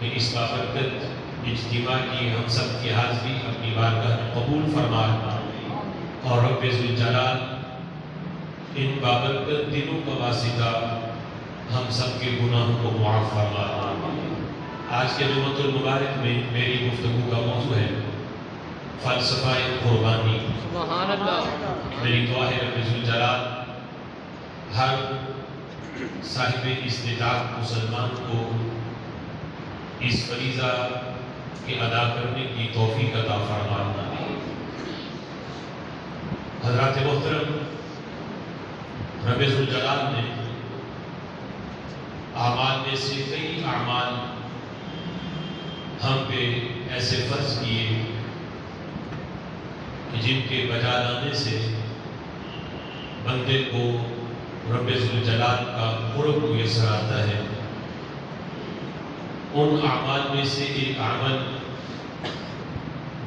کہ اس بابرکت اجتماع کی ہم سب کی حاضری اپنی بارگاہ میں قبول فرما، اور رب ذوالجلال ان بابرکت دنوں کا واسطہ ہم سب کے گناہوں کو معاف فرما۔ آج کے جمعۃ المبارک میں میری گفتگو کا موضوع ہے فلسفہ قربانی۔ سبحان اللہ۔ میری دعا ہے رب ذوالجلال ہر صاحب استطاعت مسلمان کو اس فریضہ کے ادا کرنے کی توفیق عطا فرما۔ حضرات محترم، رب ذوالجلال نے اعمال میں سے کئی اعمال ہم پہ ایسے فرض کیے کہ جن کے بجا لانے سے بندے کو رب ذوالجلال کا قرب میسر آتا ہے۔ ان اعمال میں سے ایک عمل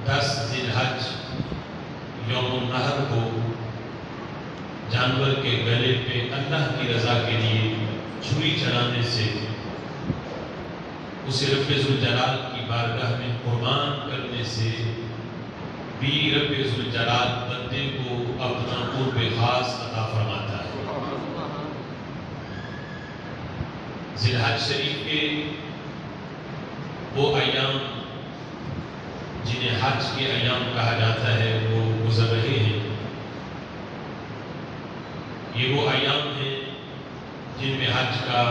10 ذی الحج یوم النحر کو جانور کے گلے پہ اللہ کی رضا کے لیے چھری چلانے سے اسے رب ذوالجلال کی بارگاہ میں قربان کرنے سے بھی رب ذوالجلال بندے کو اپنا قرب خاص عطا فرماتا ہے۔ ذی الحج شریف کے وہ ایام جنہیں حج کے ایام کہا جاتا ہے وہ گزر رہے ہیں۔ یہ وہ ایام ہیں جن میں حج کا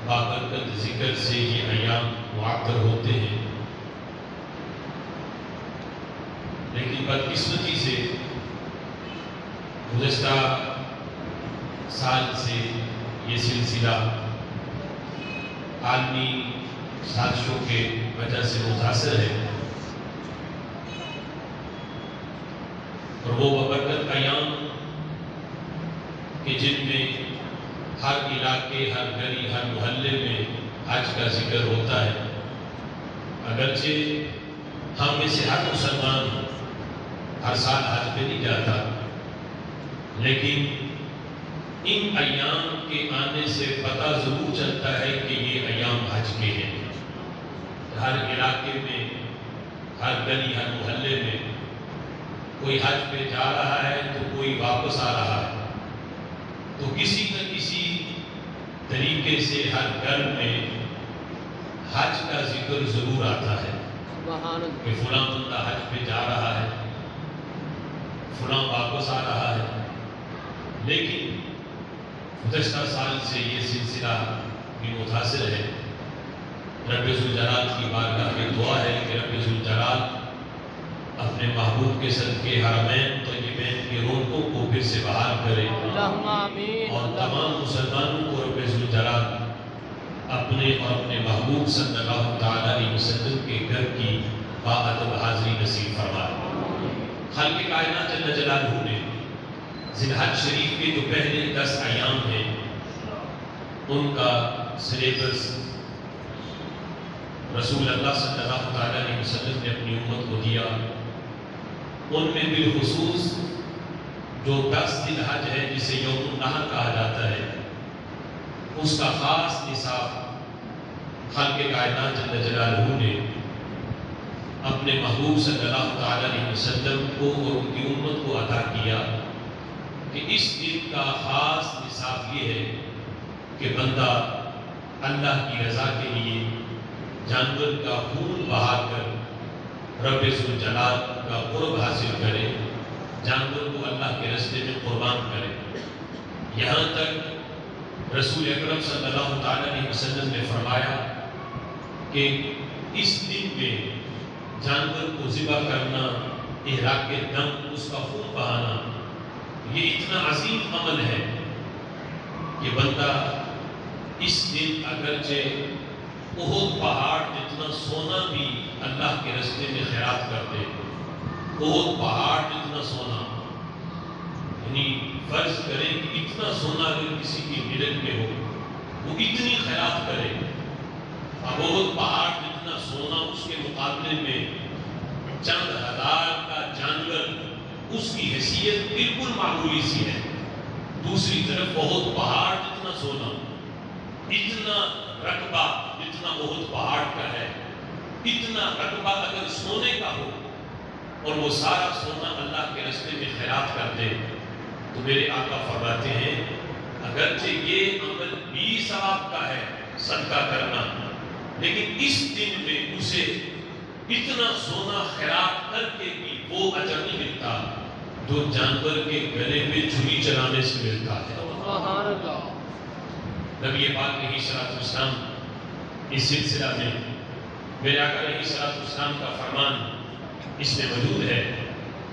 بابرکت ذکر سے یہ ایام معطر ہوتے ہیں، لیکن بدقسمتی سے گزشتہ سال سے یہ سلسلہ عالمی سازشوں کے وجہ سے متاثر ہے، اور وہ بابرکت ایام کہ جن میں ہر علاقے، ہر گلی، ہر محلے میں حج کا ذکر ہوتا ہے۔ اگرچہ ہم میں سے ہر مسلمان ہر سال حج پہ نہیں جاتا، لیکن ان ایام کے آنے سے پتہ ضرور چلتا ہے کہ یہ ایام حج کے ہیں۔ ہر علاقے میں، ہر گلی، ہر محلے میں کوئی حج پہ جا رہا ہے تو کوئی واپس آ رہا ہے، تو کسی نہ کسی طریقے سے ہر گھر میں حج کا ذکر ضرور آتا ہے کہ فلاں بندہ حج پہ جا رہا ہے، فلاں واپس آ رہا ہے۔ لیکن گزشتہ سال سے یہ سلسلہ بھی متاثر ہے۔ رب ذوالجلال کی بارگاہ میں دعا ہے کہ رب ذوالجلال اپنے محبوب کے صدقے حرمین طیبین کی رونقوں کو پھر سے بحال کرے، اور تمام مسلمانوں کو رب ذوالجلال اپنے اور اپنے محبوب صلی اللہ تعالیٰ علیہ وسلم کے گھر کی باادب حاضری نصیب فرمائے۔ خالق کائنات جل جلالہ نے ذی الحج شریف کے جو پہلے 10 ایام ہیں ان کا سلیبس رسول اللہ صلی اللہ تعالیٰ علیہ وسلم نے اپنی امت کو دیا۔ ان میں بالخصوص جو 10 ذی الحج ہے جسے یوم النحر کہا جاتا ہے، اس کا خاص نصاب خالق کائنات جل جلالہ نے اپنے محبوب صلی اللہ تعالیٰ علیہ وسلم کو اور ان کی امت کو عطا کیا کہ اس دن کا خاص نصاب یہ ہے کہ بندہ اللہ کی رضا کے لیے جانور کا خون بہا کر رب ذوالجلال کا قرب حاصل کرے، جانور کو اللہ کے راستے میں قربان کرے۔ یہاں تک رسول اکرم صلی اللہ تعالیٰ علیہ وسلم نے فرمایا کہ اس دن میں جانور کو ذبح کرنا، احراق دم، اس کا خون بہانا، یہ اتنا عظیم عمل ہے کہ بندہ اس دن اگرچہ احد پہاڑ جتنا سونا بھی اللہ کے راستے میں خیرات کر دے، احد پہاڑ جتنا سونا، یعنی فرض کریں کہ اتنا سونا اگر کسی کی ملک میں ہو وہ اتنی خیرات کرے، اب احد پہاڑ جتنا سونا اس کے مقابلے میں چند ہزار کا جانور، اس کی حیثیت بالکل معمولی سی ہے۔ دوسری طرف احد پہاڑ جتنا سونا، اتنا رقبہ، اتنا احد پہاڑ کا ہے، اتنا رقبہ اگر سونے کا ہو اور وہ سارا سونا اللہ کے راستے میں خیرات کر دے، تو میرے آقا فرماتے ہیں اگرچہ یہ عمل بھی ثواب کا ہے صدقہ کرنا، لیکن اس دن میں اسے اتنا سونا خیرات کر کے بھی وہ اجر نہیں ملتا جو جانور کے گلے میں چھری چلانے سے ملتا ہے۔ سبحان اللہ۔ نبی پاک علیہ الصلوۃ والسلام اس سلسلہ میں میرے آقا علیہ الصلوۃ والسلام کا فرمان اس میں موجود ہے،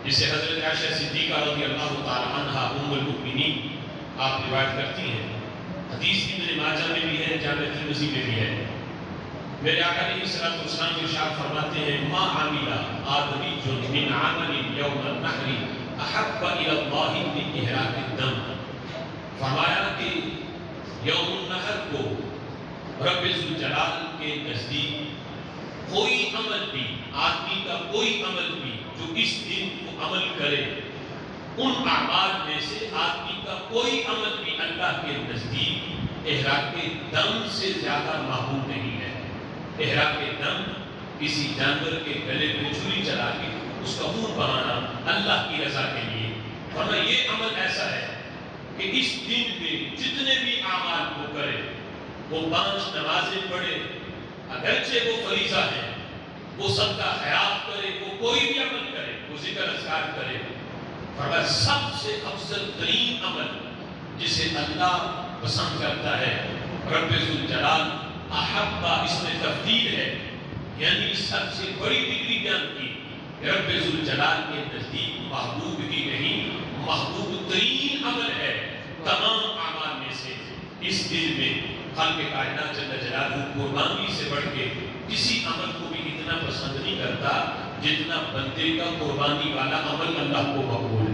جسے حضرت عائشہ صدیقہ رضی اللہ تعالی عنہا ام المؤمنین آپ روایت کرتی ہیں، حدیث ابن ماجہ میں بھی ہے، جامع ترمذی میں بھی ہے۔ میرے آقا علیہ الصلوۃ والسلام ارشاد فرماتے ہیں ما عمل آدمی من عمل یوم النحر احب الی اللہ من احراق الدم، فرمایا کہ یوم النحر کو رب ذوالجلال کے نزدیک کوئی عمل بھی، آدمی کا کوئی عمل بھی جو اس دن کو عمل کرے، ان اعمال میں سے آدمی کا کوئی عمل بھی اللہ کے نزدیک احراق دم سے زیادہ محبوب نہیں ہے۔ احراق دم کسی جانور کے گلے میں چھری چلا کے اس کا خون بہانا اللہ کی رضا کے لیے، ورنہ یہ عمل ایسا ہے کہ اس دن میں جتنے بھی اعمال کو کرے، وہ 5 نمازیں پڑھے اگرچہ وہ فریضہ ہے، وہ صدقہ خیرات کرے، وہ کوئی بھی عمل کرے، وہ ذکر اذکار کرے، فرمایا سب سے افضل ترین عمل جسے اللہ پسند کرتا ہے رب ذوالجلال احبا، اس میں تفضیل ہے، یعنی سب سے بڑی ڈگری بیان کی، رب ذوالجلال کے نزدیک محبوب ہی نہیں محبوب ترین عمل ہے تمام اعمال میں سے۔ اس دن میں خالق کائنات جل جلالہ قربانی سے بڑھ کے کسی عمل کو بھی اتنا پسند نہیں کرتا جتنا بندے کا قربانی والا عمل اللہ کو مقبول